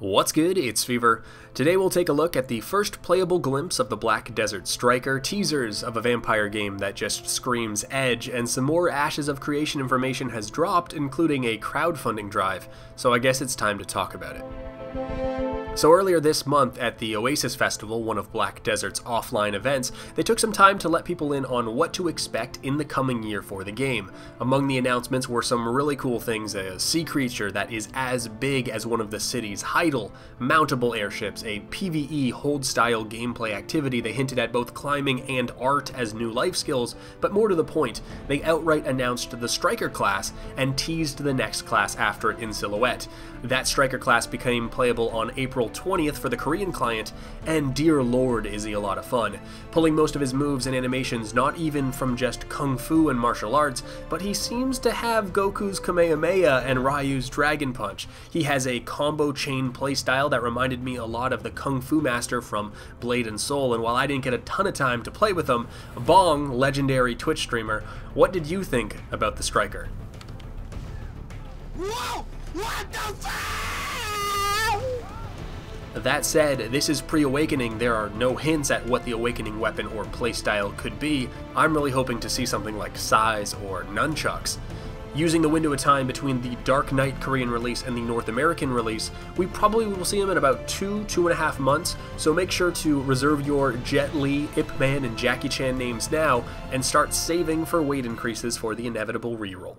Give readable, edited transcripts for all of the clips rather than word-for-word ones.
What's good? It's Fevir. Today we'll take a look at the first playable glimpse of the Black Desert Striker, teasers of a vampire game that just screams edge, and some more Ashes of Creation information has dropped, including a crowdfunding drive, so I guess it's time to talk about it. So earlier this month at the Oasis Festival, one of Black Desert's offline events, they took some time to let people in on what to expect in the coming year for the game. Among the announcements were some really cool things: a sea creature that is as big as one of the city's Heidel, mountable airships, a PvE hold-style gameplay activity. They hinted at both climbing and art as new life skills, but more to the point, they outright announced the Striker class and teased the next class after it in silhouette. That Striker class became playable on April 20th for the Korean client, and dear lord is he a lot of fun. Pulling most of his moves and animations not even from just kung fu and martial arts, but he seems to have Goku's Kamehameha and Ryu's Dragon Punch. He has a combo chain playstyle that reminded me a lot of the Kung Fu Master from Blade and Soul, and while I didn't get a ton of time to play with him, Bong, legendary Twitch streamer, what did you think about the Striker? Whoa! What the fuck? That said, this is pre-Awakening. There are no hints at what the Awakening weapon or playstyle could be. I'm really hoping to see something like Sais or Nunchucks. Using the window of time between the Dark Knight Korean release and the North American release, we probably will see him in about 2.5 months, so make sure to reserve your Jet Li, Ip Man, and Jackie Chan names now, and start saving for weight increases for the inevitable reroll.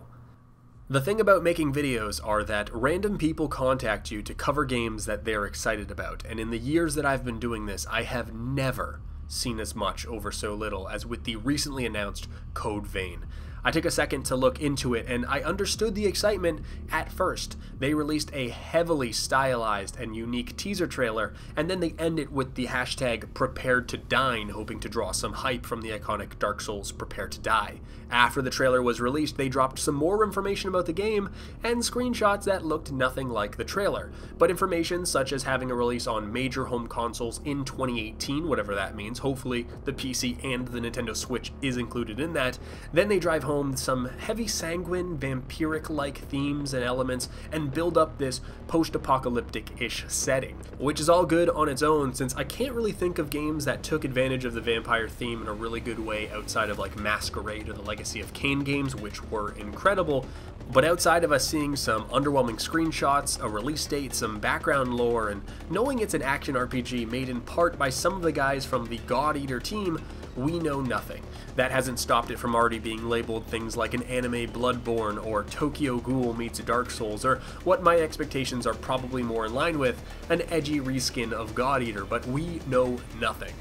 The thing about making videos are that random people contact you to cover games that they're excited about, and in the years that I've been doing this, I have never seen as much over so little as with the recently announced Code Vein. I took a second to look into it, and I understood the excitement at first. They released a heavily stylized and unique teaser trailer, and then they end it with the hashtag Prepared to Dine, hoping to draw some hype from the iconic Dark Souls Prepare to Die. After the trailer was released, they dropped some more information about the game, and screenshots that looked nothing like the trailer, but information such as having a release on major home consoles in 2018, whatever that means. Hopefully the PC and the Nintendo Switch is included in that. Then they drive home some heavy sanguine, vampiric-like themes and elements, and build up this post-apocalyptic-ish setting, which is all good on its own, since I can't really think of games that took advantage of the vampire theme in a really good way outside of like Masquerade or the Legacy of Kain games, which were incredible. But outside of us seeing some underwhelming screenshots, a release date, some background lore, and knowing it's an action RPG made in part by some of the guys from the God Eater team, we know nothing. That hasn't stopped it from already being labeled things like an anime Bloodborne or Tokyo Ghoul meets Dark Souls, or what my expectations are probably more in line with, an edgy reskin of God Eater, but we know nothing.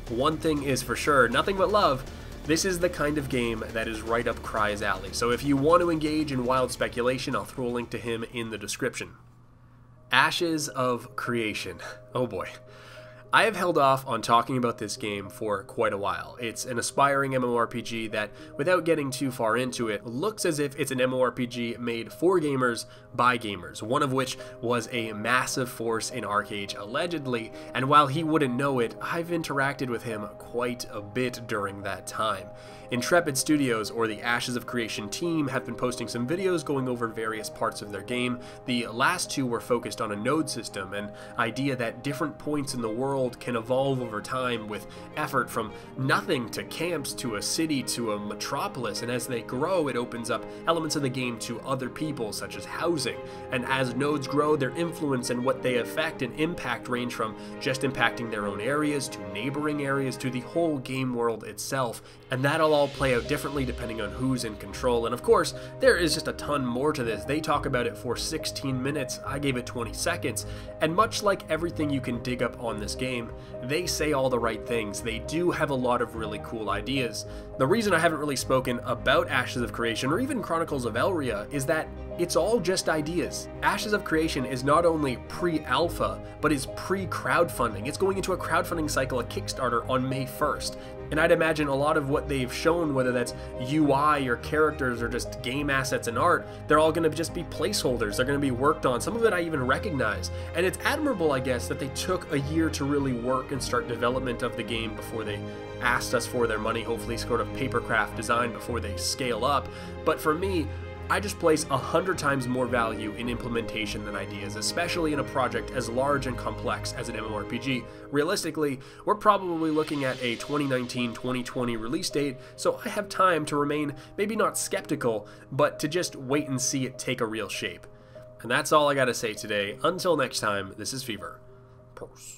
One thing is for sure, nothing but love. This is the kind of game that is right up Cryy's alley, so if you want to engage in wild speculation, I'll throw a link to him in the description. Ashes of Creation. Oh boy. I have held off on talking about this game for quite a while. It's an aspiring MMORPG that, without getting too far into it, looks as if it's an MMORPG made for gamers by gamers, one of which was a massive force in ArcheAge allegedly, and while he wouldn't know it, I've interacted with him quite a bit during that time. Intrepid Studios, or the Ashes of Creation team, have been posting some videos going over various parts of their game. The last two were focused on a node system, an idea that different points in the world can evolve over time with effort from nothing to camps to a city to a metropolis, and as they grow it opens up elements of the game to other people such as housing, and as nodes grow their influence and what they affect and impact range from just impacting their own areas to neighboring areas to the whole game world itself, and that'll all play out differently depending on who's in control. And of course, there is just a ton more to this. They talk about it for 16 minutes, I gave it 20 seconds, and much like everything you can dig up on this game, they say all the right things. They do have a lot of really cool ideas. The reason I haven't really spoken about Ashes of Creation or even Chronicles of Elria is that it's all just ideas. Ashes of Creation is not only pre-alpha, but is pre-crowdfunding. It's going into a crowdfunding cycle, a Kickstarter, on May 1st. And I'd imagine a lot of what they've shown, whether that's UI or characters or just game assets and art, they're all going to just be placeholders. They're going to be worked on. Some of it I even recognize. And it's admirable, I guess, that they took a year to really work and start development of the game before they asked us for their money, hopefully sort of papercraft design before they scale up. But for me, I just place 100 times more value in implementation than ideas, especially in a project as large and complex as an MMORPG. Realistically, we're probably looking at a 2019-2020 release date, so I have time to remain maybe not skeptical, but to just wait and see it take a real shape. And that's all I gotta say today. Until next time, this is Fevir. Peace.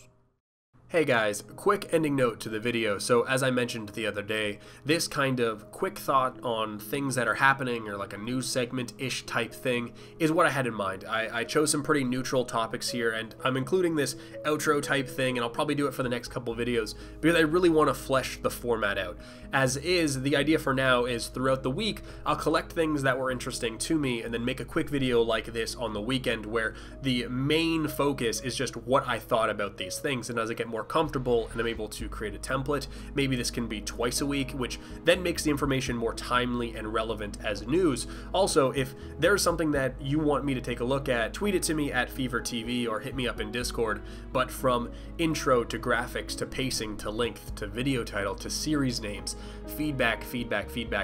Hey guys, quick ending note to the video. So as I mentioned the other day, this kind of quick thought on things that are happening, or like a news segment-ish type thing, is what I had in mind. I chose some pretty neutral topics here, and I'm including this outro type thing, and I'll probably do it for the next couple videos, because I really want to flesh the format out. As is, the idea for now is throughout the week, I'll collect things that were interesting to me, and then make a quick video like this on the weekend, where the main focus is just what I thought about these things, and as I get more comfortable and I'm able to create a template, maybe this can be twice a week, which then makes the information more timely and relevant as news. Also, if there's something that you want me to take a look at, tweet it to me at FevirTV or hit me up in Discord. But from intro to graphics to pacing to length to video title to series names, feedback,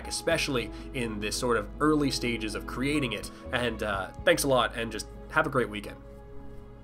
especially in this sort of early stages of creating it. And thanks a lot, and just have a great weekend.